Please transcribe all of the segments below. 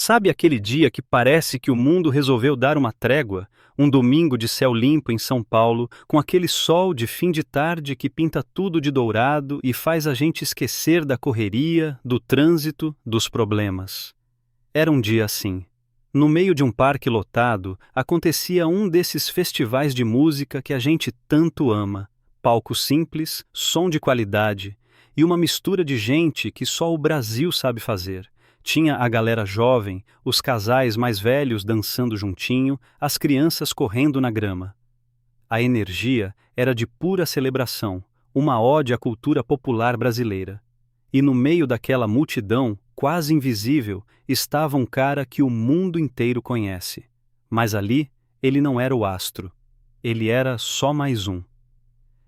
Sabe aquele dia que parece que o mundo resolveu dar uma trégua? Um domingo de céu limpo em São Paulo, com aquele sol de fim de tarde que pinta tudo de dourado e faz a gente esquecer da correria, do trânsito, dos problemas. Era um dia assim. No meio de um parque lotado, acontecia um desses festivais de música que a gente tanto ama. Palco simples, som de qualidade e uma mistura de gente que só o Brasil sabe fazer. Tinha a galera jovem, os casais mais velhos dançando juntinho, as crianças correndo na grama. A energia era de pura celebração, uma ode à cultura popular brasileira. E no meio daquela multidão, quase invisível, estava um cara que o mundo inteiro conhece. Mas ali, ele não era o astro. Ele era só mais um.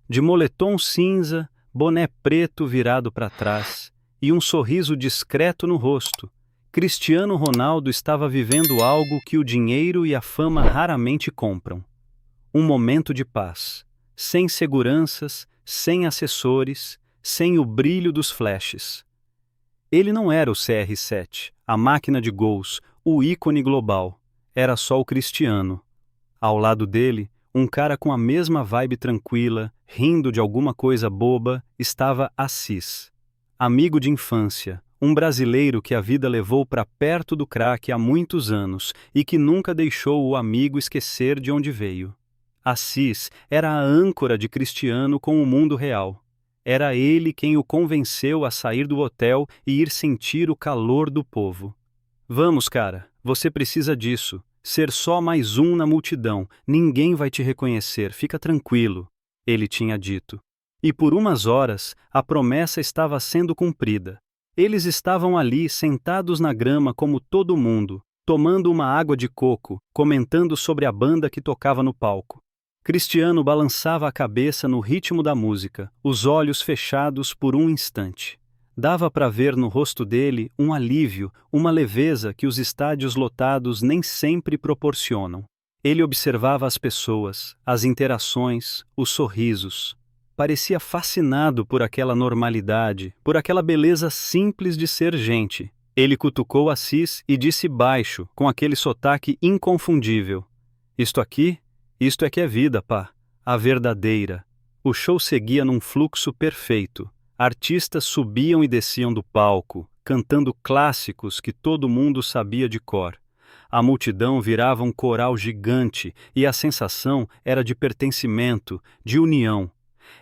De moletom cinza, boné preto virado para trás e um sorriso discreto no rosto, Cristiano Ronaldo estava vivendo algo que o dinheiro e a fama raramente compram. Um momento de paz, sem seguranças, sem assessores, sem o brilho dos flashes. Ele não era o CR7, a máquina de gols, o ícone global. Era só o Cristiano. Ao lado dele, um cara com a mesma vibe tranquila, rindo de alguma coisa boba, estava Assis. Amigo de infância, um brasileiro que a vida levou para perto do craque há muitos anos e que nunca deixou o amigo esquecer de onde veio. Assis era a âncora de Cristiano com o mundo real. Era ele quem o convenceu a sair do hotel e ir sentir o calor do povo. Vamos, cara, você precisa disso. Ser só mais um na multidão, ninguém vai te reconhecer, fica tranquilo, ele tinha dito. E por umas horas, a promessa estava sendo cumprida. Eles estavam ali, sentados na grama como todo mundo, tomando uma água de coco, comentando sobre a banda que tocava no palco. Cristiano balançava a cabeça no ritmo da música, os olhos fechados por um instante. Dava para ver no rosto dele um alívio, uma leveza que os estádios lotados nem sempre proporcionam. Ele observava as pessoas, as interações, os sorrisos. Parecia fascinado por aquela normalidade, por aquela beleza simples de ser gente. Ele cutucou Assis e disse baixo, com aquele sotaque inconfundível: Isto é que é vida, pá. A verdadeira. O show seguia num fluxo perfeito. Artistas subiam e desciam do palco, cantando clássicos que todo mundo sabia de cor. A multidão virava um coral gigante e a sensação era de pertencimento, de união.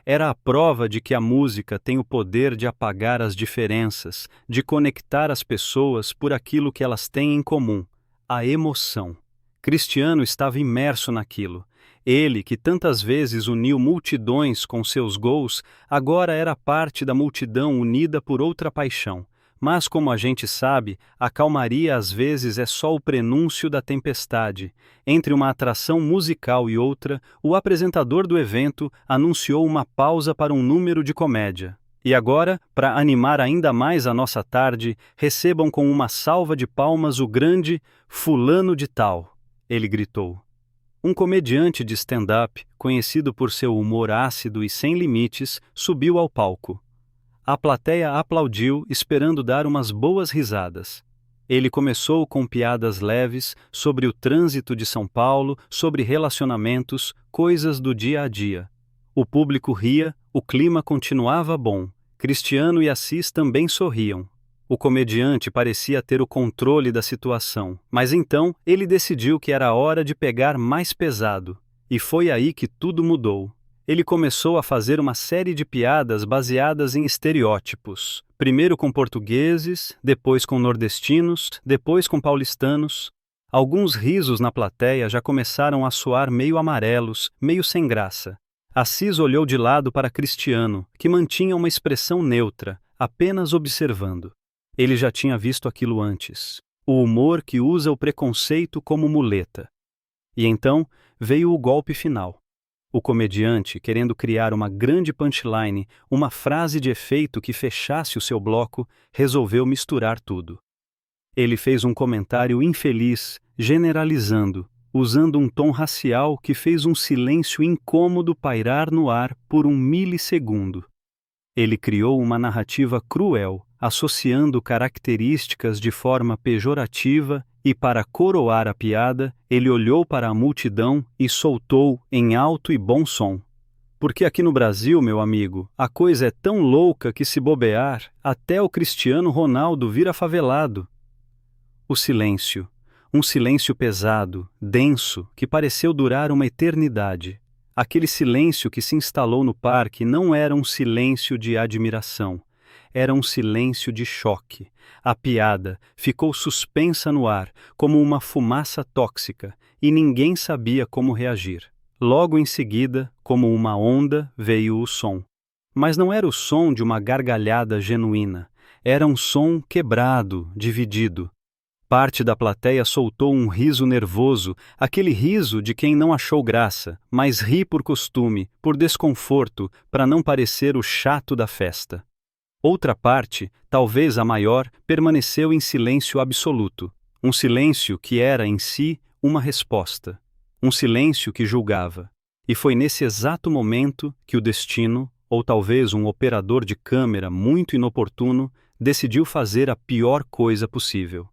Era a prova de que a música tem o poder de apagar as diferenças, de conectar as pessoas por aquilo que elas têm em comum, a emoção. Cristiano estava imerso naquilo. Ele, que tantas vezes uniu multidões com seus gols, agora era parte da multidão unida por outra paixão. Mas, como a gente sabe, a calmaria às vezes é só o prenúncio da tempestade. Entre uma atração musical e outra, o apresentador do evento anunciou uma pausa para um número de comédia. E agora, para animar ainda mais a nossa tarde, recebam com uma salva de palmas o grande Fulano de Tal, ele gritou. Um comediante de stand-up, conhecido por seu humor ácido e sem limites, subiu ao palco. A plateia aplaudiu, esperando dar umas boas risadas. Ele começou com piadas leves sobre o trânsito de São Paulo, sobre relacionamentos, coisas do dia a dia. O público ria, o clima continuava bom. Cristiano e Assis também sorriam. O comediante parecia ter o controle da situação, mas então ele decidiu que era hora de pegar mais pesado. E foi aí que tudo mudou. Ele começou a fazer uma série de piadas baseadas em estereótipos. Primeiro com portugueses, depois com nordestinos, depois com paulistanos. Alguns risos na plateia já começaram a soar meio amarelos, meio sem graça. Assis olhou de lado para Cristiano, que mantinha uma expressão neutra, apenas observando. Ele já tinha visto aquilo antes. O humor que usa o preconceito como muleta. E então veio o golpe final. O comediante, querendo criar uma grande punchline, uma frase de efeito que fechasse o seu bloco, resolveu misturar tudo. Ele fez um comentário infeliz, generalizando, usando um tom racial que fez um silêncio incômodo pairar no ar por um milissegundo. Ele criou uma narrativa cruel, associando características de forma pejorativa e, para coroar a piada, ele olhou para a multidão e soltou em alto e bom som: "Porque aqui no Brasil, meu amigo, a coisa é tão louca que, se bobear, até o Cristiano Ronaldo vira favelado." O silêncio. Um silêncio pesado, denso, que pareceu durar uma eternidade. Aquele silêncio que se instalou no parque não era um silêncio de admiração. Era um silêncio de choque. A piada ficou suspensa no ar, como uma fumaça tóxica, e ninguém sabia como reagir. Logo em seguida, como uma onda, veio o som. Mas não era o som de uma gargalhada genuína. Era um som quebrado, dividido. Parte da plateia soltou um riso nervoso, aquele riso de quem não achou graça, mas ri por costume, por desconforto, para não parecer o chato da festa. Outra parte, talvez a maior, permaneceu em silêncio absoluto. Um silêncio que era, em si, uma resposta. Um silêncio que julgava. E foi nesse exato momento que o destino, ou talvez um operador de câmera muito inoportuno, decidiu fazer a pior coisa possível.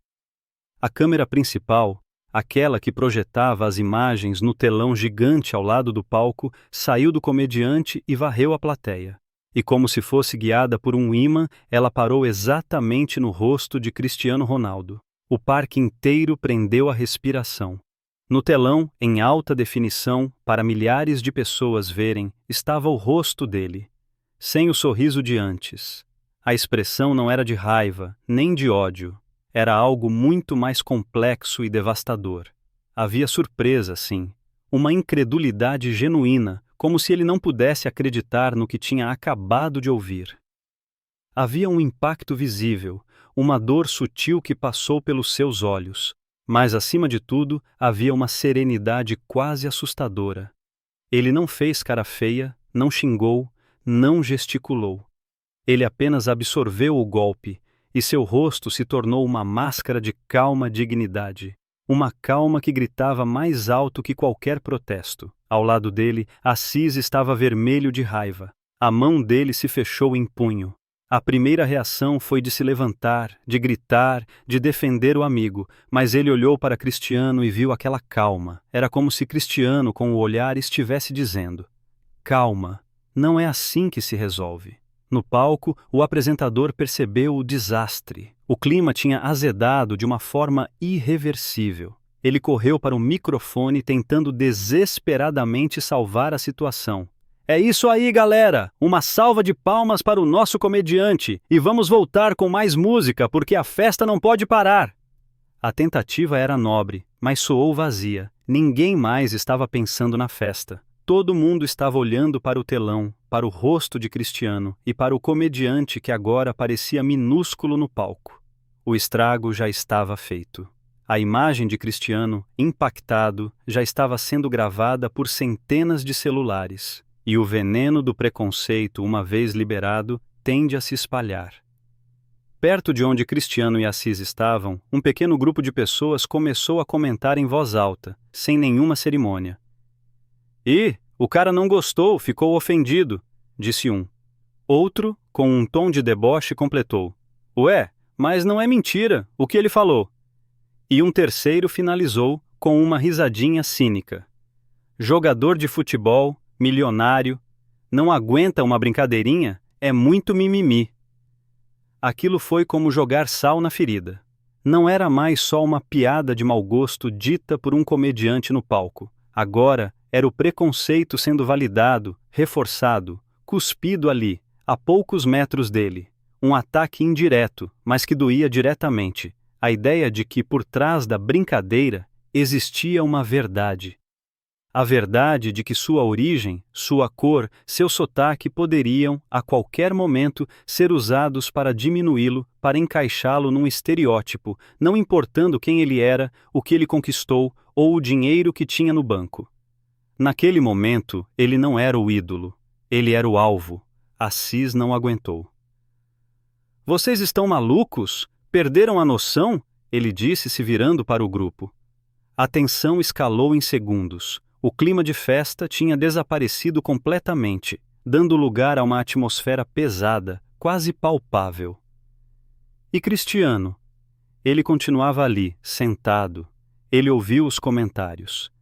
A câmera principal, aquela que projetava as imagens no telão gigante ao lado do palco, saiu do comediante e varreu a plateia. E, como se fosse guiada por um ímã, ela parou exatamente no rosto de Cristiano Ronaldo. O parque inteiro prendeu a respiração. No telão, em alta definição, para milhares de pessoas verem, estava o rosto dele, sem o sorriso de antes. A expressão não era de raiva, nem de ódio. Era algo muito mais complexo e devastador. Havia surpresa, sim. Uma incredulidade genuína, como se ele não pudesse acreditar no que tinha acabado de ouvir. Havia um impacto visível, uma dor sutil que passou pelos seus olhos. Mas, acima de tudo, havia uma serenidade quase assustadora. Ele não fez cara feia, não xingou, não gesticulou. Ele apenas absorveu o golpe, e seu rosto se tornou uma máscara de calma dignidade. Uma calma que gritava mais alto que qualquer protesto. Ao lado dele, Assis estava vermelho de raiva. A mão dele se fechou em punho. A primeira reação foi de se levantar, de gritar, de defender o amigo, mas ele olhou para Cristiano e viu aquela calma. Era como se Cristiano, com o olhar, estivesse dizendo: "Calma, não é assim que se resolve." No palco, o apresentador percebeu o desastre. O clima tinha azedado de uma forma irreversível. Ele correu para o microfone tentando desesperadamente salvar a situação. "É isso aí, galera! Uma salva de palmas para o nosso comediante! E vamos voltar com mais música, porque a festa não pode parar!" A tentativa era nobre, mas soou vazia. Ninguém mais estava pensando na festa. Todo mundo estava olhando para o telão, para o rosto de Cristiano e para o comediante que agora parecia minúsculo no palco. O estrago já estava feito. A imagem de Cristiano, impactado, já estava sendo gravada por centenas de celulares. E o veneno do preconceito, uma vez liberado, tende a se espalhar. Perto de onde Cristiano e Assis estavam, um pequeno grupo de pessoas começou a comentar em voz alta, sem nenhuma cerimônia. "Ih, o cara não gostou, ficou ofendido", disse um. Outro, com um tom de deboche, completou: "Ué, mas não é mentira, o que ele falou?" E um terceiro finalizou com uma risadinha cínica: "Jogador de futebol, milionário, não aguenta uma brincadeirinha? É muito mimimi." Aquilo foi como jogar sal na ferida. Não era mais só uma piada de mau gosto dita por um comediante no palco. Agora era o preconceito sendo validado, reforçado, cuspido ali, a poucos metros dele. Um ataque indireto, mas que doía diretamente. A ideia de que por trás da brincadeira existia uma verdade. A verdade de que sua origem, sua cor, seu sotaque poderiam, a qualquer momento, ser usados para diminuí-lo, para encaixá-lo num estereótipo, não importando quem ele era, o que ele conquistou ou o dinheiro que tinha no banco. Naquele momento, ele não era o ídolo. Ele era o alvo. Assis não aguentou. "Vocês estão malucos? Perderam a noção?" ele disse, se virando para o grupo. A tensão escalou em segundos. O clima de festa tinha desaparecido completamente, dando lugar a uma atmosfera pesada, quase palpável. E Cristiano? Ele continuava ali, sentado. Ele ouviu os comentários.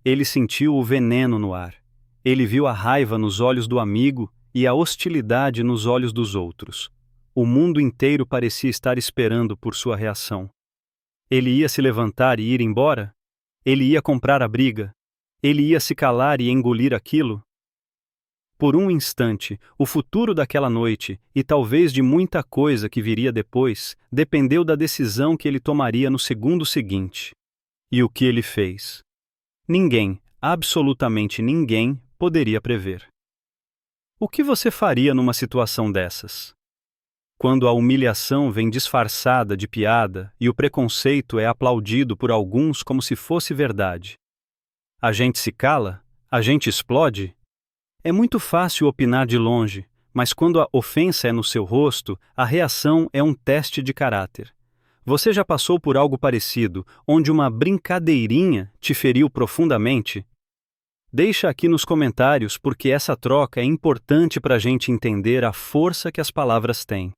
Ele sentiu o veneno no ar. Ele viu a raiva nos olhos do amigo e a hostilidade nos olhos dos outros. O mundo inteiro parecia estar esperando por sua reação. Ele ia se levantar e ir embora? Ele ia comprar a briga? Ele ia se calar e engolir aquilo? Por um instante, o futuro daquela noite, e talvez de muita coisa que viria depois, dependeu da decisão que ele tomaria no segundo seguinte. E o que ele fez? Ninguém, absolutamente ninguém, poderia prever. O que você faria numa situação dessas? Quando a humilhação vem disfarçada de piada e o preconceito é aplaudido por alguns como se fosse verdade. A gente se cala? A gente explode? É muito fácil opinar de longe, mas quando a ofensa é no seu rosto, a reação é um teste de caráter. Você já passou por algo parecido, onde uma brincadeirinha te feriu profundamente? Deixa aqui nos comentários porque essa troca é importante para a gente entender a força que as palavras têm.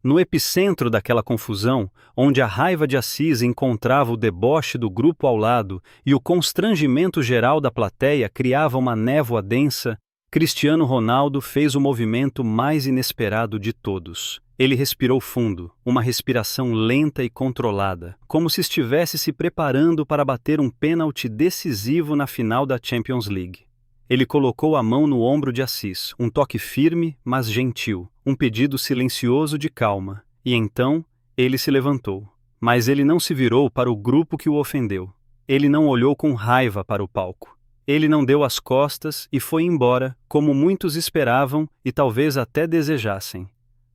No epicentro daquela confusão, onde a raiva de Assis encontrava o deboche do grupo ao lado e o constrangimento geral da plateia criava uma névoa densa, Cristiano Ronaldo fez o movimento mais inesperado de todos. Ele respirou fundo, uma respiração lenta e controlada, como se estivesse se preparando para bater um pênalti decisivo na final da Champions League. Ele colocou a mão no ombro de Assis, um toque firme, mas gentil, um pedido silencioso de calma, e então ele se levantou. Mas ele não se virou para o grupo que o ofendeu. Ele não olhou com raiva para o palco. Ele não deu as costas e foi embora, como muitos esperavam e talvez até desejassem.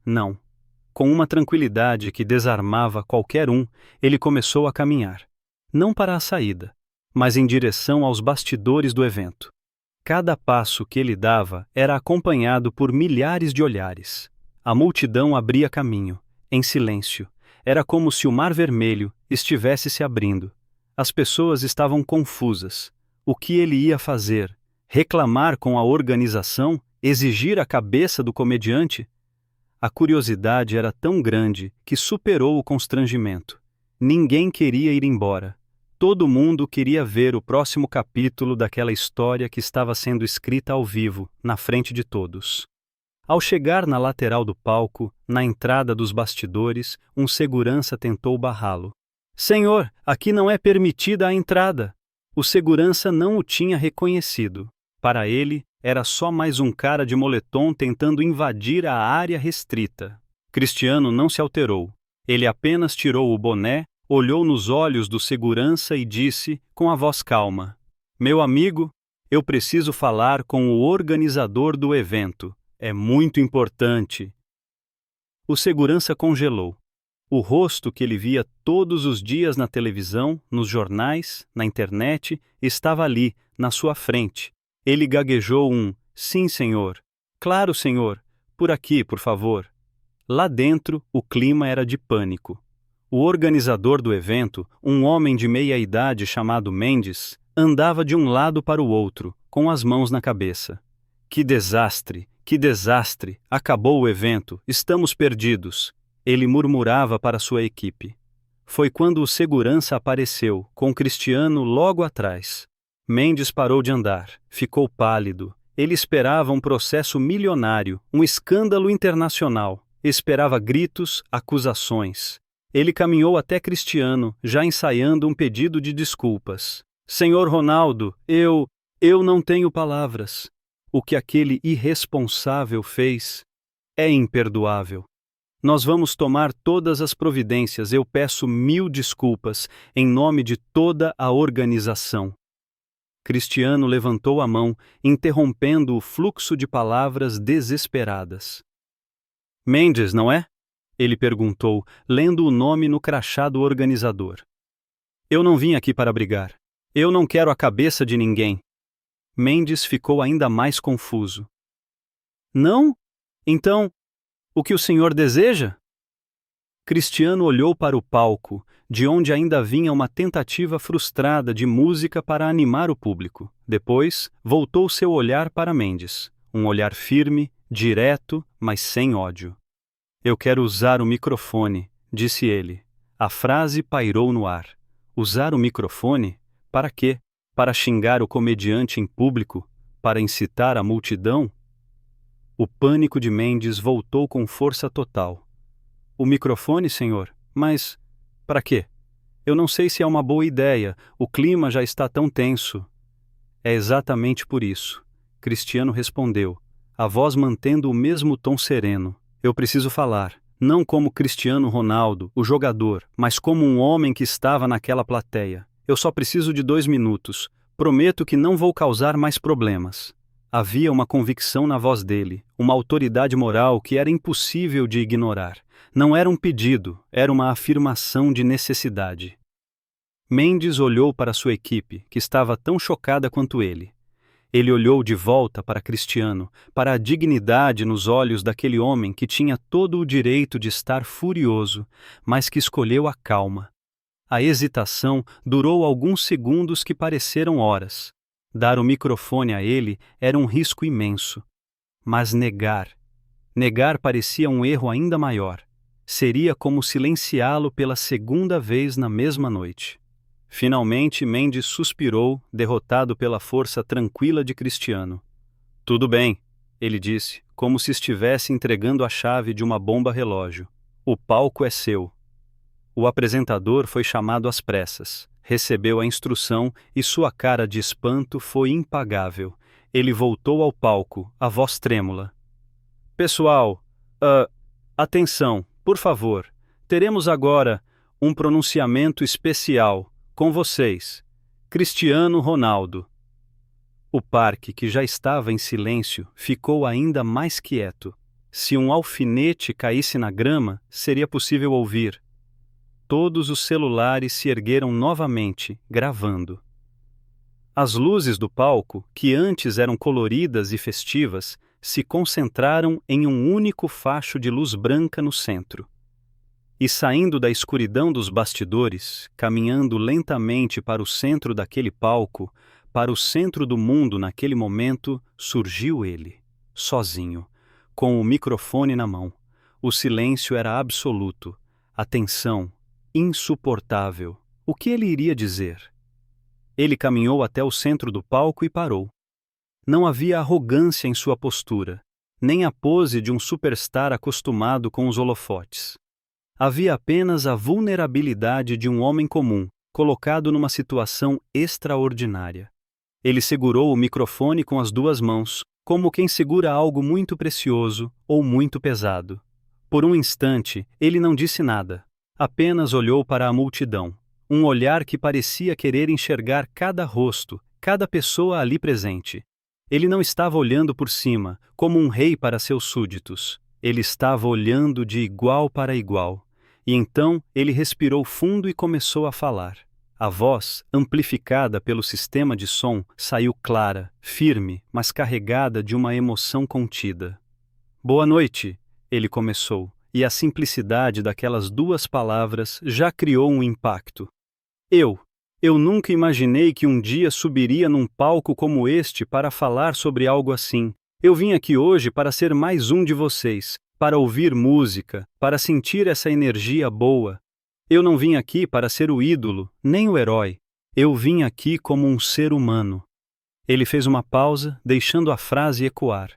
Não. Com uma tranquilidade que desarmava qualquer um, ele começou a caminhar. Não para a saída, mas em direção aos bastidores do evento. Cada passo que ele dava era acompanhado por milhares de olhares. A multidão abria caminho, em silêncio. Era como se o Mar Vermelho estivesse se abrindo. As pessoas estavam confusas. O que ele ia fazer? Reclamar com a organização? Exigir a cabeça do comediante? A curiosidade era tão grande que superou o constrangimento. Ninguém queria ir embora. Todo mundo queria ver o próximo capítulo daquela história que estava sendo escrita ao vivo, na frente de todos. Ao chegar na lateral do palco, na entrada dos bastidores, um segurança tentou barrá-lo. "Senhor, aqui não é permitida a entrada." O segurança não o tinha reconhecido. Para ele, era só mais um cara de moletom tentando invadir a área restrita. Cristiano não se alterou. Ele apenas tirou o boné, olhou nos olhos do segurança e disse, com a voz calma: "Meu amigo, eu preciso falar com o organizador do evento. É muito importante." O segurança congelou. O rosto que ele via todos os dias na televisão, nos jornais, na internet, estava ali, na sua frente. Ele gaguejou um "Sim, senhor." "Claro, senhor. Por aqui, por favor." Lá dentro, o clima era de pânico. O organizador do evento, um homem de meia idade chamado Mendes, andava de um lado para o outro, com as mãos na cabeça. "Que desastre! Que desastre! Acabou o evento, estamos perdidos." Ele murmurava para sua equipe. Foi quando o segurança apareceu, com Cristiano logo atrás. Mendes parou de andar, ficou pálido. Ele esperava um processo milionário, um escândalo internacional. Esperava gritos, acusações. Ele caminhou até Cristiano, já ensaiando um pedido de desculpas. "Senhor Ronaldo, eu não tenho palavras. O que aquele irresponsável fez é imperdoável. Nós vamos tomar todas as providências, eu peço 1000 desculpas, em nome de toda a organização." Cristiano levantou a mão, interrompendo o fluxo de palavras desesperadas. "Mendes, não é?" Ele perguntou, lendo o nome no crachá do organizador. "Eu não vim aqui para brigar. Eu não quero a cabeça de ninguém." Mendes ficou ainda mais confuso. "Não? Então, o que o senhor deseja?" Cristiano olhou para o palco, de onde ainda vinha uma tentativa frustrada de música para animar o público. Depois, voltou seu olhar para Mendes, um olhar firme, direto, mas sem ódio. Eu quero usar o microfone, disse ele. A frase pairou no ar. Usar o microfone? Para quê? Para xingar o comediante em público? Para incitar a multidão? O pânico de Mendes voltou com força total. O microfone, senhor? Mas para quê? Eu não sei se é uma boa ideia, o clima já está tão tenso. É exatamente por isso, Cristiano respondeu, a voz mantendo o mesmo tom sereno. Eu preciso falar, não como Cristiano Ronaldo, o jogador, mas como um homem que estava naquela plateia. Eu só preciso de 2 minutos. Prometo que não vou causar mais problemas. Havia uma convicção na voz dele, uma autoridade moral que era impossível de ignorar. Não era um pedido, era uma afirmação de necessidade. Mendes olhou para sua equipe, que estava tão chocada quanto ele. Ele olhou de volta para Cristiano, para a dignidade nos olhos daquele homem que tinha todo o direito de estar furioso, mas que escolheu a calma. A hesitação durou alguns segundos que pareceram horas. Dar o microfone a ele era um risco imenso. Mas negar parecia um erro ainda maior. Seria como silenciá-lo pela segunda vez na mesma noite. Finalmente, Mendes suspirou, derrotado pela força tranquila de Cristiano. Tudo bem, ele disse, como se estivesse entregando a chave de uma bomba-relógio. O palco é seu. O apresentador foi chamado às pressas, recebeu a instrução e sua cara de espanto foi impagável. Ele voltou ao palco, a voz trêmula. Pessoal, atenção, por favor. Teremos agora um pronunciamento especial. Com vocês, Cristiano Ronaldo. O parque, que já estava em silêncio, ficou ainda mais quieto. Se um alfinete caísse na grama, seria possível ouvir. Todos os celulares se ergueram novamente, gravando. As luzes do palco, que antes eram coloridas e festivas, se concentraram em um único facho de luz branca no centro. E saindo da escuridão dos bastidores, caminhando lentamente para o centro daquele palco, para o centro do mundo naquele momento, surgiu ele, sozinho, com o microfone na mão. O silêncio era absoluto, a tensão, insuportável. O que ele iria dizer? Ele caminhou até o centro do palco e parou. Não havia arrogância em sua postura, nem a pose de um superstar acostumado com os holofotes. Havia apenas a vulnerabilidade de um homem comum, colocado numa situação extraordinária. Ele segurou o microfone com as 2 mãos, como quem segura algo muito precioso ou muito pesado. Por um instante, ele não disse nada. Apenas olhou para a multidão. Um olhar que parecia querer enxergar cada rosto, cada pessoa ali presente. Ele não estava olhando por cima, como um rei para seus súditos. Ele estava olhando de igual para igual. E então ele respirou fundo e começou a falar. A voz, amplificada pelo sistema de som, saiu clara, firme, mas carregada de uma emoção contida. Boa noite, ele começou, e a simplicidade daquelas 2 palavras já criou um impacto. Eu nunca imaginei que um dia subiria num palco como este para falar sobre algo assim. Eu vim aqui hoje para ser mais um de vocês, para ouvir música, para sentir essa energia boa. Eu não vim aqui para ser o ídolo, nem o herói. Eu vim aqui como um ser humano. Ele fez uma pausa, deixando a frase ecoar.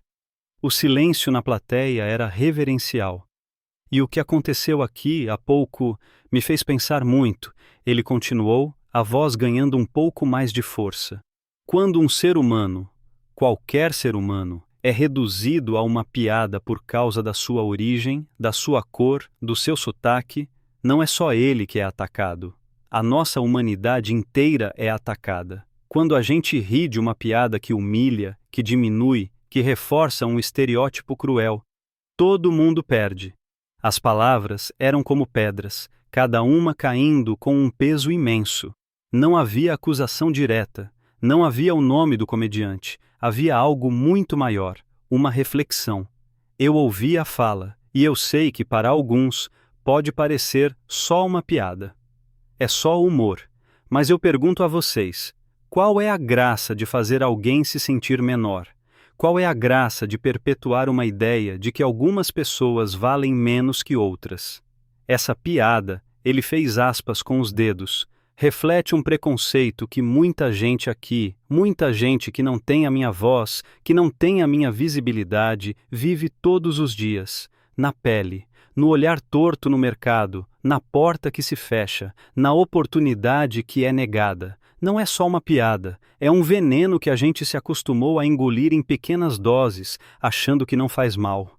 O silêncio na plateia era reverencial. E o que aconteceu aqui há pouco me fez pensar muito. Ele continuou, a voz ganhando um pouco mais de força. Quando um ser humano, qualquer ser humano, é reduzido a uma piada por causa da sua origem, da sua cor, do seu sotaque, não é só ele que é atacado. A nossa humanidade inteira é atacada. Quando a gente ri de uma piada que humilha, que diminui, que reforça um estereótipo cruel, todo mundo perde. As palavras eram como pedras, cada uma caindo com um peso imenso. Não havia acusação direta, não havia o nome do comediante, havia algo muito maior, uma reflexão. Eu ouvi a fala, e eu sei que para alguns pode parecer só uma piada. É só humor, mas eu pergunto a vocês, qual é a graça de fazer alguém se sentir menor? Qual é a graça de perpetuar uma ideia de que algumas pessoas valem menos que outras? Essa piada, ele fez aspas com os dedos, reflete um preconceito que muita gente aqui, muita gente que não tem a minha voz, que não tem a minha visibilidade, vive todos os dias, na pele, no olhar torto no mercado, na porta que se fecha, na oportunidade que é negada. Não é só uma piada, é um veneno que a gente se acostumou a engolir em pequenas doses, achando que não faz mal.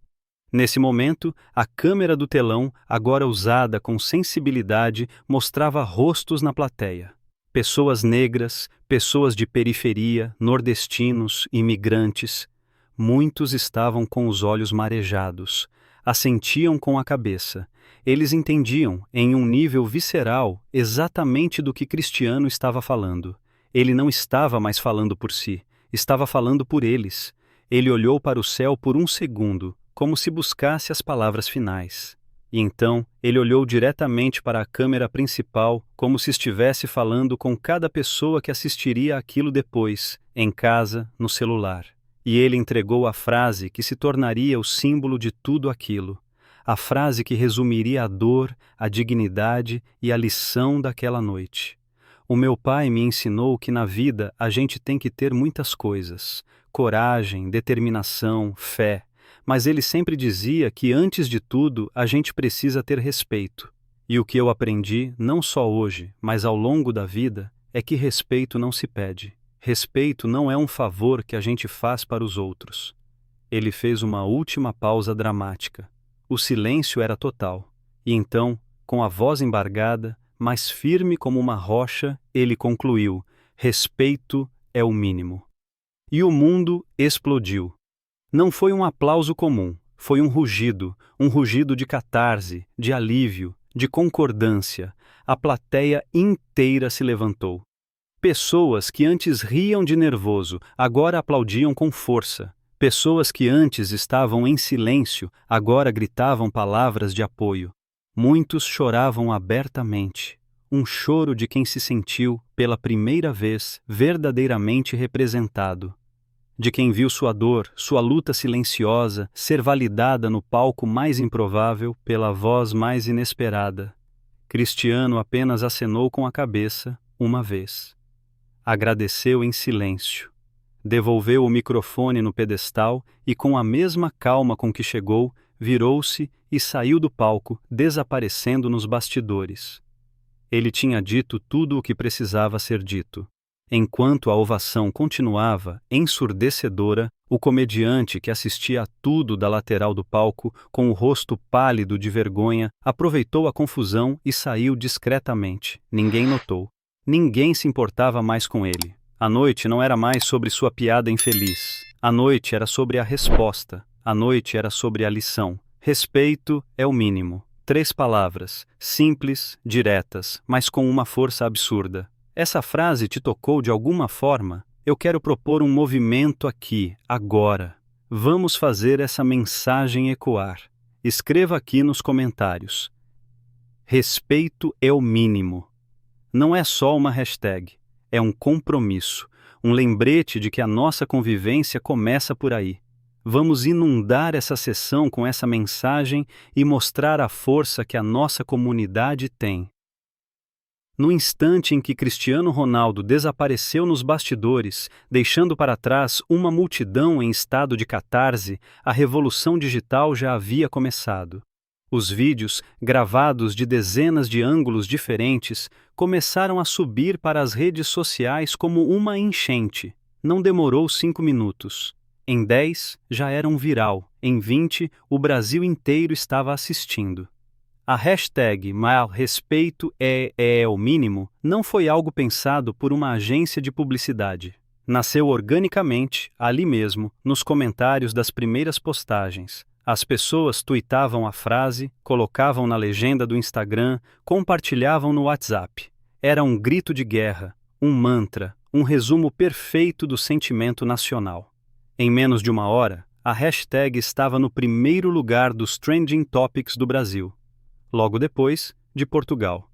Nesse momento, a câmera do telão, agora usada com sensibilidade, mostrava rostos na plateia. Pessoas negras, pessoas de periferia, nordestinos, imigrantes. Muitos estavam com os olhos marejados, assentiam com a cabeça. Eles entendiam, em um nível visceral, exatamente do que Cristiano estava falando. Ele não estava mais falando por si, estava falando por eles. Ele olhou para o céu por um segundo, como se buscasse as palavras finais. E então, ele olhou diretamente para a câmera principal, como se estivesse falando com cada pessoa que assistiria aquilo depois, em casa, no celular. E ele entregou a frase que se tornaria o símbolo de tudo aquilo. A frase que resumiria a dor, a dignidade e a lição daquela noite. O meu pai me ensinou que na vida a gente tem que ter muitas coisas: coragem, determinação, fé. Mas ele sempre dizia que antes de tudo a gente precisa ter respeito. E o que eu aprendi, não só hoje, mas ao longo da vida, é que respeito não se pede. Respeito não é um favor que a gente faz para os outros. Ele fez uma última pausa dramática. O silêncio era total. E então, com a voz embargada, mas firme como uma rocha, ele concluiu: respeito é o mínimo. E o mundo explodiu. Não foi um aplauso comum, foi um rugido de catarse, de alívio, de concordância. A plateia inteira se levantou. Pessoas que antes riam de nervoso, agora aplaudiam com força. Pessoas que antes estavam em silêncio, agora gritavam palavras de apoio. Muitos choravam abertamente. Um choro de quem se sentiu, pela primeira vez, verdadeiramente representado. De quem viu sua dor, sua luta silenciosa, ser validada no palco mais improvável pela voz mais inesperada. Cristiano apenas acenou com a cabeça, uma vez. Agradeceu em silêncio. Devolveu o microfone no pedestal e, com a mesma calma com que chegou, virou-se e saiu do palco, desaparecendo nos bastidores. Ele tinha dito tudo o que precisava ser dito. Enquanto a ovação continuava, ensurdecedora, o comediante que assistia a tudo da lateral do palco, com o rosto pálido de vergonha, aproveitou a confusão e saiu discretamente. Ninguém notou. Ninguém se importava mais com ele. A noite não era mais sobre sua piada infeliz. A noite era sobre a resposta. A noite era sobre a lição. Respeito é o mínimo. 3 palavras, simples, diretas, mas com uma força absurda. Essa frase te tocou de alguma forma? Eu quero propor um movimento aqui, agora. Vamos fazer essa mensagem ecoar. Escreva aqui nos comentários. Respeito é o mínimo. Não é só uma hashtag, é um compromisso, um lembrete de que a nossa convivência começa por aí. Vamos inundar essa sessão com essa mensagem e mostrar a força que a nossa comunidade tem. No instante em que Cristiano Ronaldo desapareceu nos bastidores, deixando para trás uma multidão em estado de catarse, a revolução digital já havia começado. Os vídeos, gravados de dezenas de ângulos diferentes, começaram a subir para as redes sociais como uma enchente. Não demorou 5 minutos. Em 10, já era um viral. Em 20, o Brasil inteiro estava assistindo. A hashtag #respeito é o mínimo não foi algo pensado por uma agência de publicidade. Nasceu organicamente, ali mesmo, nos comentários das primeiras postagens. As pessoas tuitavam a frase, colocavam na legenda do Instagram, compartilhavam no WhatsApp. Era um grito de guerra, um mantra, um resumo perfeito do sentimento nacional. Em menos de 1 hora, a hashtag estava no primeiro lugar dos Trending Topics do Brasil. Logo depois, de Portugal.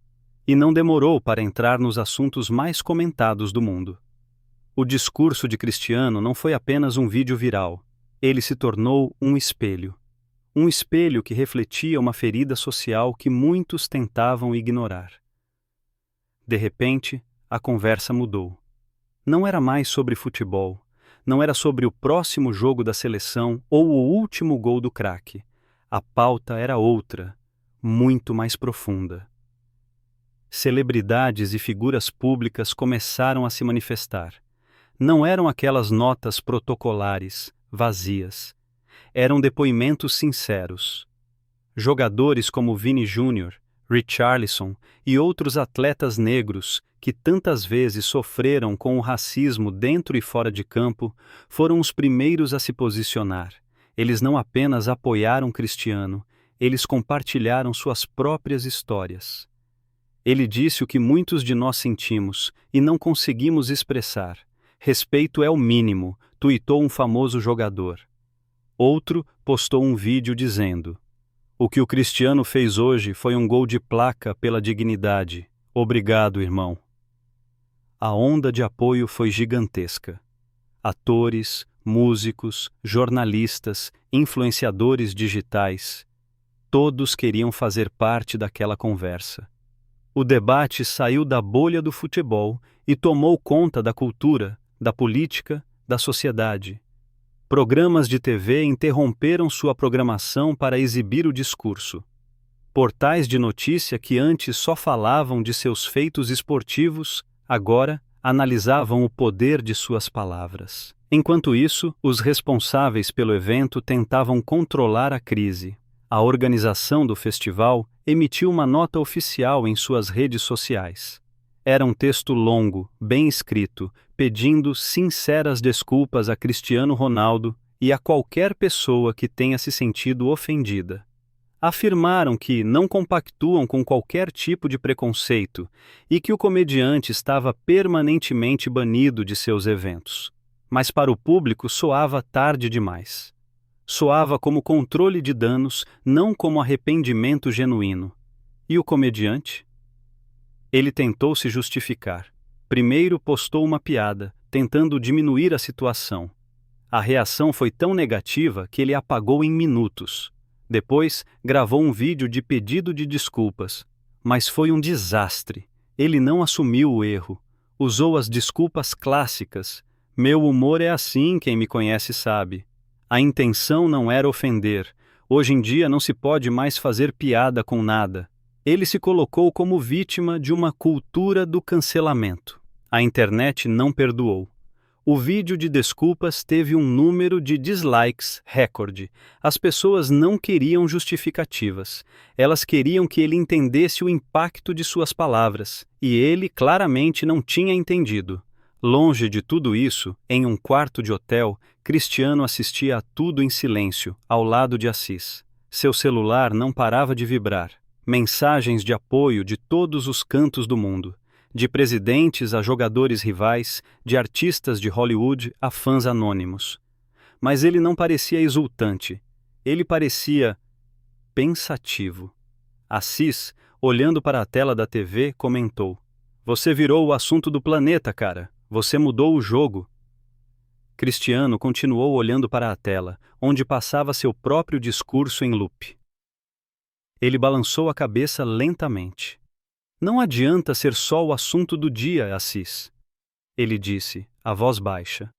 E não demorou para entrar nos assuntos mais comentados do mundo. O discurso de Cristiano não foi apenas um vídeo viral. Ele se tornou um espelho. Um espelho que refletia uma ferida social que muitos tentavam ignorar. De repente, a conversa mudou. Não era mais sobre futebol. Não era sobre o próximo jogo da seleção ou o último gol do craque. A pauta era outra, muito mais profunda. Celebridades e figuras públicas começaram a se manifestar. Não eram aquelas notas protocolares, vazias. Eram depoimentos sinceros. Jogadores como Vini Jr., Richarlison e outros atletas negros que tantas vezes sofreram com o racismo dentro e fora de campo, foram os primeiros a se posicionar. Eles não apenas apoiaram Cristiano, eles compartilharam suas próprias histórias. Ele disse o que muitos de nós sentimos e não conseguimos expressar. Respeito é o mínimo, tuitou um famoso jogador. Outro postou um vídeo dizendo: o que o Cristiano fez hoje foi um gol de placa pela dignidade. Obrigado, irmão. A onda de apoio foi gigantesca. Atores, músicos, jornalistas, influenciadores digitais, todos queriam fazer parte daquela conversa. O debate saiu da bolha do futebol e tomou conta da cultura, da política, da sociedade. Programas de TV interromperam sua programação para exibir o discurso. Portais de notícia que antes só falavam de seus feitos esportivos, agora analisavam o poder de suas palavras. Enquanto isso, os responsáveis pelo evento tentavam controlar a crise. A organização do festival emitiu uma nota oficial em suas redes sociais. Era um texto longo, bem escrito, pedindo sinceras desculpas a Cristiano Ronaldo e a qualquer pessoa que tenha se sentido ofendida. Afirmaram que não compactuam com qualquer tipo de preconceito e que o comediante estava permanentemente banido de seus eventos. Mas para o público soava tarde demais. Soava como controle de danos, não como arrependimento genuíno. E o comediante? Ele tentou se justificar. Primeiro postou uma piada, tentando diminuir a situação. A reação foi tão negativa que ele apagou em minutos. Depois, gravou um vídeo de pedido de desculpas. Mas foi um desastre. Ele não assumiu o erro. Usou as desculpas clássicas. Meu humor é assim, quem me conhece sabe. A intenção não era ofender. Hoje em dia não se pode mais fazer piada com nada. Ele se colocou como vítima de uma cultura do cancelamento. A internet não perdoou. O vídeo de desculpas teve um número de dislikes recorde. As pessoas não queriam justificativas. Elas queriam que ele entendesse o impacto de suas palavras. E ele claramente não tinha entendido. Longe de tudo isso, em um quarto de hotel, Cristiano assistia a tudo em silêncio, ao lado de Assis. Seu celular não parava de vibrar. Mensagens de apoio de todos os cantos do mundo. De presidentes a jogadores rivais, de artistas de Hollywood a fãs anônimos. Mas ele não parecia exultante. Ele parecia pensativo. Assis, olhando para a tela da TV, comentou: "Você virou o assunto do planeta, cara. Você mudou o jogo." Cristiano continuou olhando para a tela, onde passava seu próprio discurso em loop. Ele balançou a cabeça lentamente. "Não adianta ser só o assunto do dia, Assis." Ele disse, a voz baixa.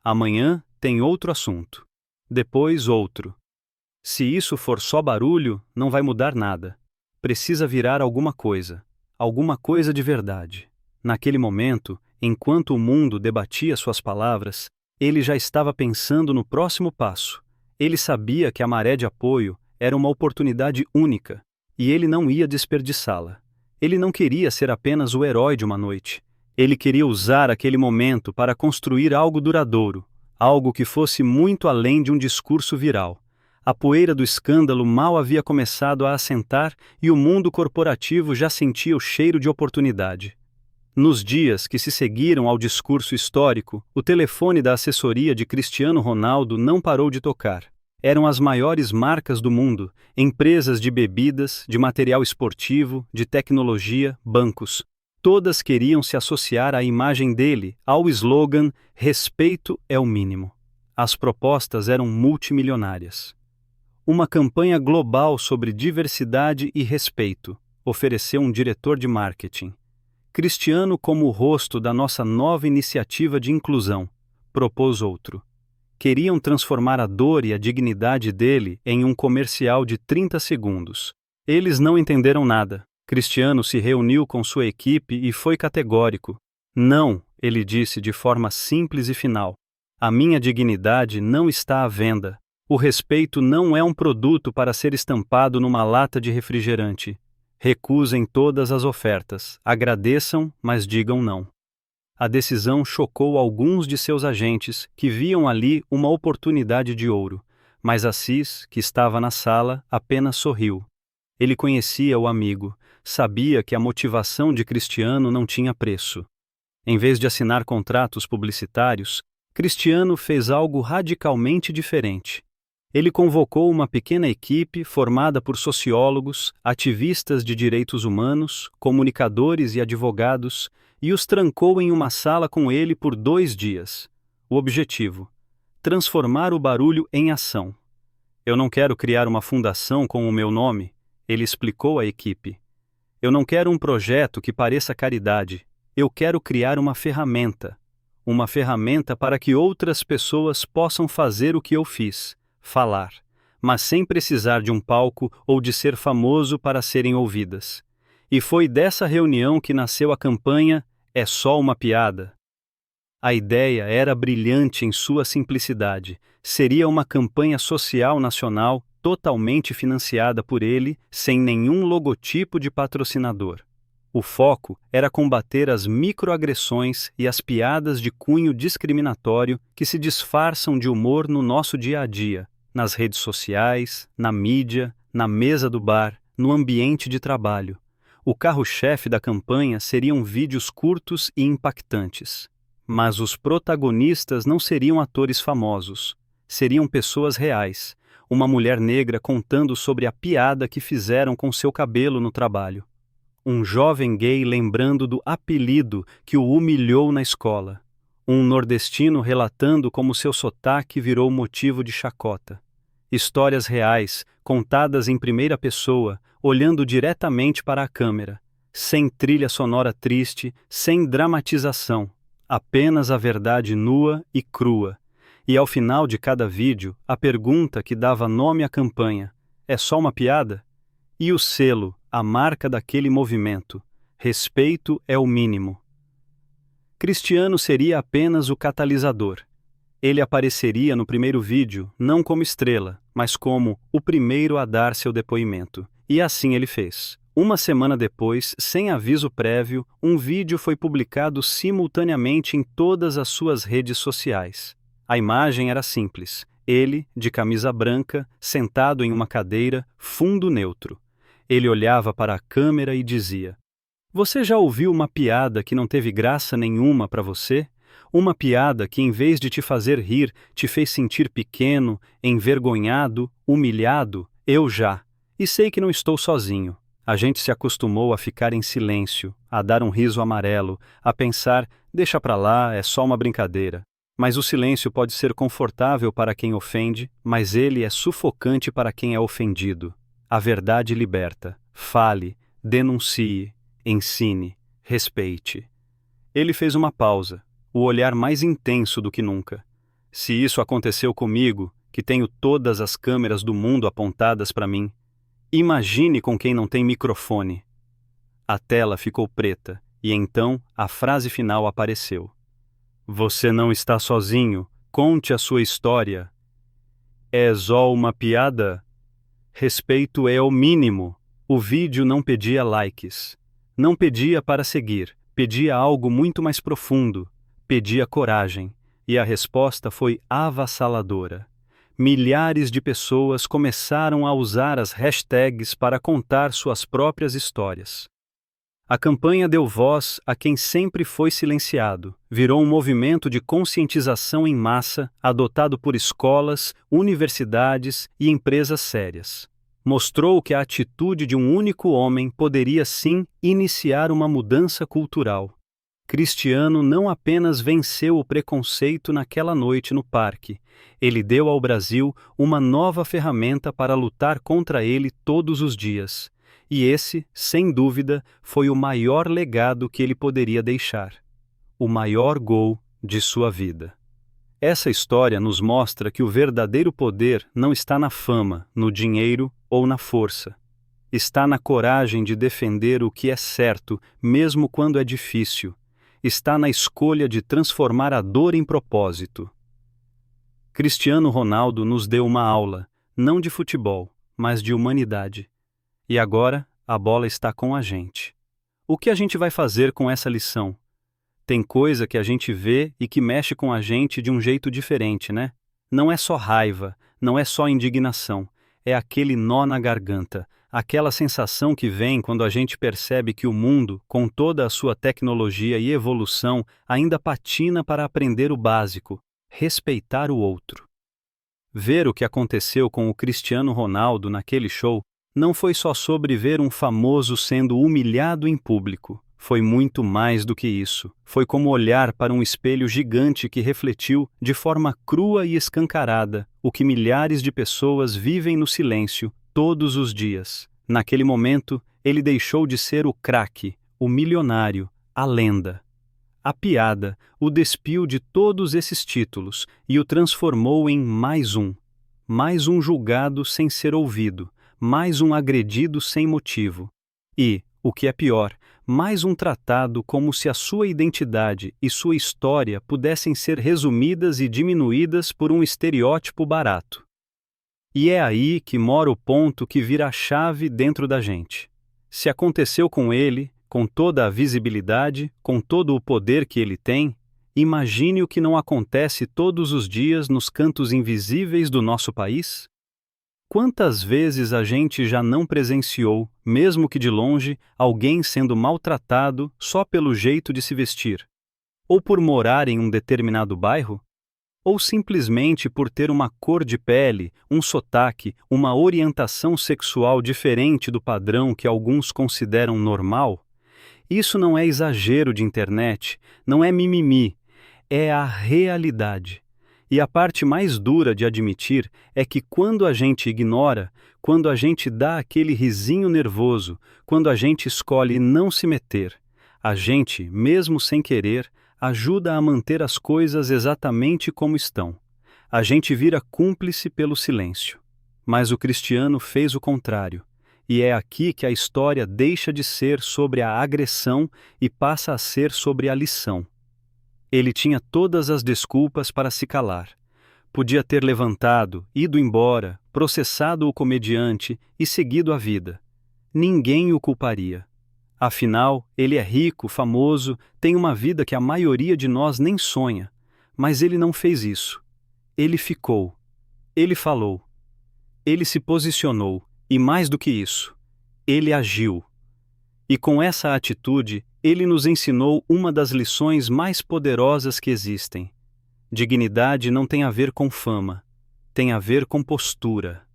"Amanhã tem outro assunto. Depois outro. Se isso for só barulho, não vai mudar nada. Precisa virar alguma coisa de verdade." Naquele momento, enquanto o mundo debatia suas palavras, ele já estava pensando no próximo passo. Ele sabia que a maré de apoio era uma oportunidade única, e ele não ia desperdiçá-la. Ele não queria ser apenas o herói de uma noite. Ele queria usar aquele momento para construir algo duradouro, algo que fosse muito além de um discurso viral. A poeira do escândalo mal havia começado a assentar e o mundo corporativo já sentia o cheiro de oportunidade. Nos dias que se seguiram ao discurso histórico, o telefone da assessoria de Cristiano Ronaldo não parou de tocar. Eram as maiores marcas do mundo, empresas de bebidas, de material esportivo, de tecnologia, bancos. Todas queriam se associar à imagem dele, ao slogan "Respeito é o mínimo". As propostas eram multimilionárias. Uma campanha global sobre diversidade e respeito ofereceu um diretor de marketing. Cristiano como o rosto da nossa nova iniciativa de inclusão, propôs outro. Queriam transformar a dor e a dignidade dele em um comercial de 30 segundos. Eles não entenderam nada. Cristiano se reuniu com sua equipe e foi categórico. Não, ele disse de forma simples e final. A minha dignidade não está à venda. O respeito não é um produto para ser estampado numa lata de refrigerante. Recusem todas as ofertas. Agradeçam, mas digam não. A decisão chocou alguns de seus agentes, que viam ali uma oportunidade de ouro, mas Assis, que estava na sala, apenas sorriu. Ele conhecia o amigo, sabia que a motivação de Cristiano não tinha preço. Em vez de assinar contratos publicitários, Cristiano fez algo radicalmente diferente. Ele convocou uma pequena equipe formada por sociólogos, ativistas de direitos humanos, comunicadores e advogados, e os trancou em uma sala com ele por 2 dias. O objetivo: transformar o barulho em ação. Eu não quero criar uma fundação com o meu nome, ele explicou à equipe. Eu não quero um projeto que pareça caridade. Eu quero criar uma ferramenta. Uma ferramenta para que outras pessoas possam fazer o que eu fiz, falar, mas sem precisar de um palco ou de ser famoso para serem ouvidas. E foi dessa reunião que nasceu a campanha É Só Uma Piada. A ideia era brilhante em sua simplicidade. Seria uma campanha social nacional totalmente financiada por ele, sem nenhum logotipo de patrocinador. O foco era combater as microagressões e as piadas de cunho discriminatório que se disfarçam de humor no nosso dia a dia, nas redes sociais, na mídia, na mesa do bar, no ambiente de trabalho. O carro-chefe da campanha seriam vídeos curtos e impactantes. Mas os protagonistas não seriam atores famosos. Seriam pessoas reais. Uma mulher negra contando sobre a piada que fizeram com seu cabelo no trabalho. Um jovem gay lembrando do apelido que o humilhou na escola. Um nordestino relatando como seu sotaque virou motivo de chacota. Histórias reais, contadas em primeira pessoa, olhando diretamente para a câmera, sem trilha sonora triste, sem dramatização, apenas a verdade nua e crua. E ao final de cada vídeo, a pergunta que dava nome à campanha: é só uma piada? E o selo, a marca daquele movimento: respeito é o mínimo. Cristiano seria apenas o catalisador. Ele apareceria no primeiro vídeo, não como estrela, mas como o primeiro a dar seu depoimento. E assim ele fez. Uma semana depois, sem aviso prévio, um vídeo foi publicado simultaneamente em todas as suas redes sociais. A imagem era simples. Ele, de camisa branca, sentado em uma cadeira, fundo neutro. Ele olhava para a câmera e dizia: Você já ouviu uma piada que não teve graça nenhuma para você? Uma piada que, em vez de te fazer rir, te fez sentir pequeno, envergonhado, humilhado? Eu já. E sei que não estou sozinho. A gente se acostumou a ficar em silêncio, a dar um riso amarelo, a pensar: deixa pra lá, é só uma brincadeira. Mas o silêncio pode ser confortável para quem ofende, mas ele é sufocante para quem é ofendido. A verdade liberta. Fale, denuncie, ensine, respeite. Ele fez uma pausa, o olhar mais intenso do que nunca. Se isso aconteceu comigo, que tenho todas as câmeras do mundo apontadas para mim, imagine com quem não tem microfone. A tela ficou preta, e então a frase final apareceu. Você não está sozinho, conte a sua história. É só uma piada? Respeito é o mínimo. O vídeo não pedia likes. Não pedia para seguir, pedia algo muito mais profundo. Pedia coragem. E a resposta foi avassaladora. Milhares de pessoas começaram a usar as hashtags para contar suas próprias histórias. A campanha deu voz a quem sempre foi silenciado, virou um movimento de conscientização em massa adotado por escolas, universidades e empresas sérias. Mostrou que a atitude de um único homem poderia sim iniciar uma mudança cultural. Cristiano não apenas venceu o preconceito naquela noite no parque, ele deu ao Brasil uma nova ferramenta para lutar contra ele todos os dias. E esse, sem dúvida, foi o maior legado que ele poderia deixar. O maior gol de sua vida. Essa história nos mostra que o verdadeiro poder não está na fama, no dinheiro ou na força. Está na coragem de defender o que é certo, mesmo quando é difícil. Está na escolha de transformar a dor em propósito. Cristiano Ronaldo nos deu uma aula, não de futebol, mas de humanidade. E agora, a bola está com a gente. O que a gente vai fazer com essa lição? Tem coisa que a gente vê e que mexe com a gente de um jeito diferente, né? Não é só raiva, não é só indignação, é aquele nó na garganta, aquela sensação que vem quando a gente percebe que o mundo, com toda a sua tecnologia e evolução, ainda patina para aprender o básico, respeitar o outro. Ver o que aconteceu com o Cristiano Ronaldo naquele show não foi só sobre ver um famoso sendo humilhado em público. Foi muito mais do que isso. Foi como olhar para um espelho gigante que refletiu, de forma crua e escancarada, o que milhares de pessoas vivem no silêncio, todos os dias. Naquele momento, ele deixou de ser o craque, o milionário, a lenda. A piada o despiu de todos esses títulos e o transformou em mais um julgado sem ser ouvido, mais um agredido sem motivo. E, o que é pior, mais um tratado como se a sua identidade e sua história pudessem ser resumidas e diminuídas por um estereótipo barato. E é aí que mora o ponto que vira a chave dentro da gente. Se aconteceu com ele, com toda a visibilidade, com todo o poder que ele tem, imagine o que não acontece todos os dias nos cantos invisíveis do nosso país? Quantas vezes a gente já não presenciou, mesmo que de longe, alguém sendo maltratado só pelo jeito de se vestir? Ou por morar em um determinado bairro? Ou simplesmente por ter uma cor de pele, um sotaque, uma orientação sexual diferente do padrão que alguns consideram normal? Isso não é exagero de internet, não é mimimi, é a realidade. E a parte mais dura de admitir é que quando a gente ignora, quando a gente dá aquele risinho nervoso, quando a gente escolhe não se meter, a gente, mesmo sem querer, ajuda a manter as coisas exatamente como estão. A gente vira cúmplice pelo silêncio. Mas o Cristiano fez o contrário. E é aqui que a história deixa de ser sobre a agressão e passa a ser sobre a lição. Ele tinha todas as desculpas para se calar. Podia ter levantado, ido embora, processado o comediante e seguido a vida. Ninguém o culparia. Afinal, ele é rico, famoso, tem uma vida que a maioria de nós nem sonha. Mas ele não fez isso. Ele ficou. Ele falou. Ele se posicionou. E mais do que isso, ele agiu. E com essa atitude, ele nos ensinou uma das lições mais poderosas que existem. Dignidade não tem a ver com fama, tem a ver com postura.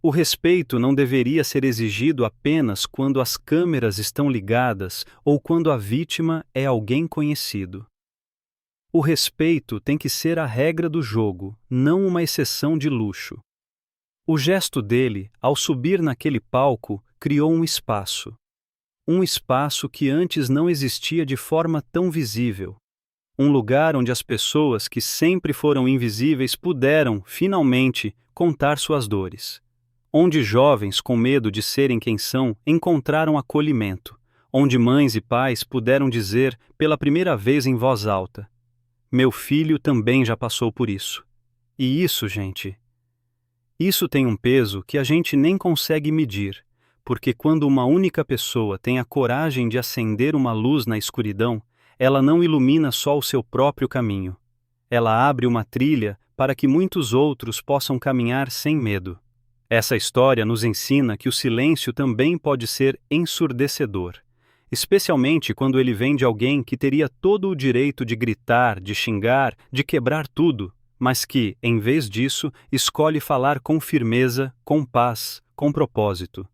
O respeito não deveria ser exigido apenas quando as câmeras estão ligadas ou quando a vítima é alguém conhecido. O respeito tem que ser a regra do jogo, não uma exceção de luxo. O gesto dele, ao subir naquele palco, criou um espaço. Um espaço que antes não existia de forma tão visível. Um lugar onde as pessoas que sempre foram invisíveis puderam, finalmente, contar suas dores. Onde jovens com medo de serem quem são encontraram acolhimento. Onde mães e pais puderam dizer, pela primeira vez em voz alta: "Meu filho também já passou por isso." E isso, gente, isso tem um peso que a gente nem consegue medir, porque quando uma única pessoa tem a coragem de acender uma luz na escuridão, ela não ilumina só o seu próprio caminho. Ela abre uma trilha para que muitos outros possam caminhar sem medo. Essa história nos ensina que o silêncio também pode ser ensurdecedor, especialmente quando ele vem de alguém que teria todo o direito de gritar, de xingar, de quebrar tudo, mas que, em vez disso, escolhe falar com firmeza, com paz, com propósito.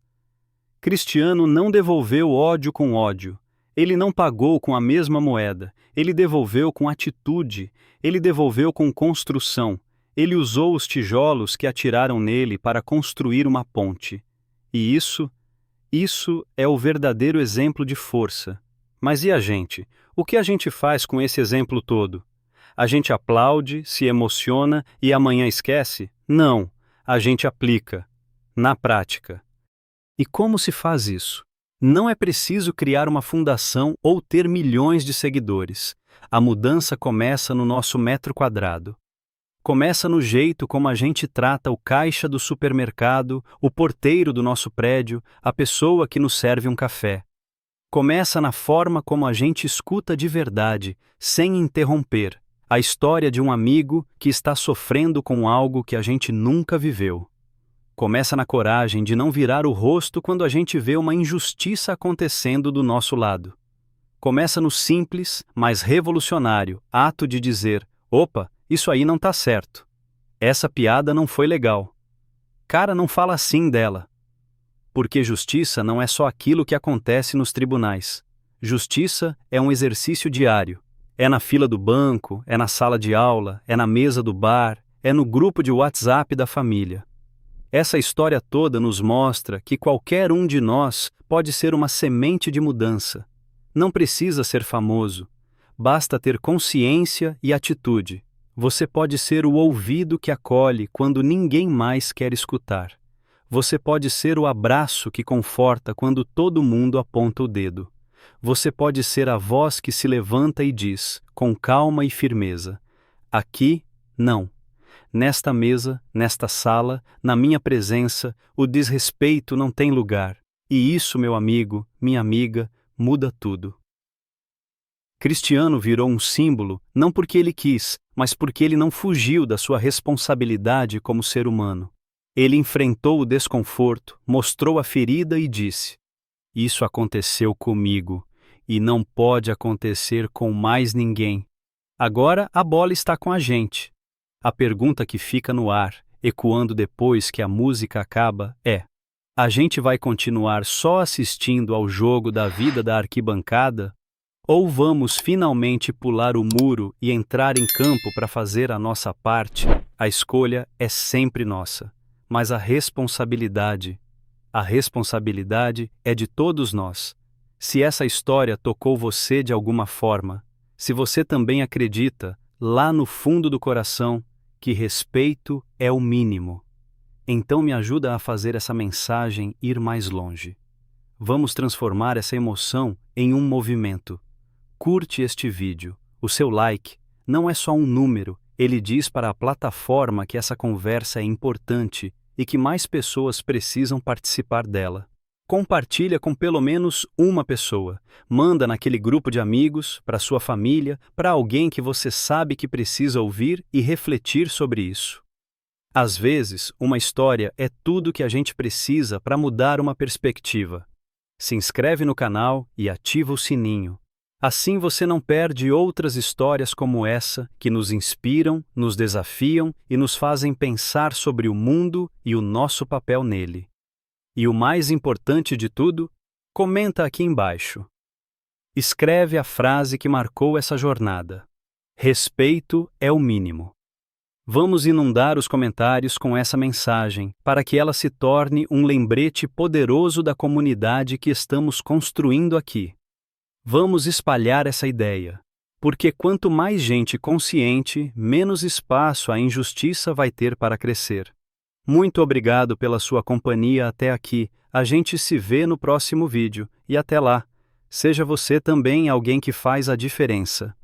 Cristiano não devolveu ódio com ódio. Ele não pagou com a mesma moeda. Ele devolveu com atitude. Ele devolveu com construção. Ele usou os tijolos que atiraram nele para construir uma ponte. E isso é o verdadeiro exemplo de força. Mas e a gente? O que a gente faz com esse exemplo todo? A gente aplaude, se emociona e amanhã esquece? Não, a gente aplica, na prática. E como se faz isso? Não é preciso criar uma fundação ou ter milhões de seguidores. A mudança começa no nosso metro quadrado. Começa no jeito como a gente trata o caixa do supermercado, o porteiro do nosso prédio, a pessoa que nos serve um café. Começa na forma como a gente escuta de verdade, sem interromper, a história de um amigo que está sofrendo com algo que a gente nunca viveu. Começa na coragem de não virar o rosto quando a gente vê uma injustiça acontecendo do nosso lado. Começa no simples, mas revolucionário, ato de dizer: opa, isso aí não tá certo. Essa piada não foi legal. Cara, não fala assim dela. Porque justiça não é só aquilo que acontece nos tribunais. Justiça é um exercício diário. É na fila do banco, é na sala de aula, é na mesa do bar, é no grupo de WhatsApp da família. Essa história toda nos mostra que qualquer um de nós pode ser uma semente de mudança. Não precisa ser famoso. Basta ter consciência e atitude. Você pode ser o ouvido que acolhe quando ninguém mais quer escutar. Você pode ser o abraço que conforta quando todo mundo aponta o dedo. Você pode ser a voz que se levanta e diz, com calma e firmeza: aqui, não. Nesta mesa, nesta sala, na minha presença, o desrespeito não tem lugar. E isso, meu amigo, minha amiga, muda tudo. Cristiano virou um símbolo, não porque ele quis, mas porque ele não fugiu da sua responsabilidade como ser humano. Ele enfrentou o desconforto, mostrou a ferida e disse: isso aconteceu comigo, e não pode acontecer com mais ninguém. Agora a bola está com a gente. A pergunta que fica no ar, ecoando depois que a música acaba, é: a gente vai continuar só assistindo ao jogo da vida da arquibancada? Ou vamos finalmente pular o muro e entrar em campo para fazer a nossa parte? A escolha é sempre nossa, mas a responsabilidade é de todos nós. Se essa história tocou você de alguma forma, se você também acredita, lá no fundo do coração, que respeito é o mínimo, então me ajuda a fazer essa mensagem ir mais longe. Vamos transformar essa emoção em um movimento. Curte este vídeo. O seu like não é só um número, ele diz para a plataforma que essa conversa é importante e que mais pessoas precisam participar dela. Compartilha com pelo menos uma pessoa. Manda naquele grupo de amigos, para sua família, para alguém que você sabe que precisa ouvir e refletir sobre isso. Às vezes, uma história é tudo que a gente precisa para mudar uma perspectiva. Se inscreve no canal e ativa o sininho. Assim você não perde outras histórias como essa que nos inspiram, nos desafiam e nos fazem pensar sobre o mundo e o nosso papel nele. E o mais importante de tudo, comenta aqui embaixo. Escreve a frase que marcou essa jornada. Respeito é o mínimo. Vamos inundar os comentários com essa mensagem, para que ela se torne um lembrete poderoso da comunidade que estamos construindo aqui. Vamos espalhar essa ideia, porque quanto mais gente consciente, menos espaço a injustiça vai ter para crescer. Muito obrigado pela sua companhia até aqui. A gente se vê no próximo vídeo, e até lá, seja você também alguém que faz a diferença.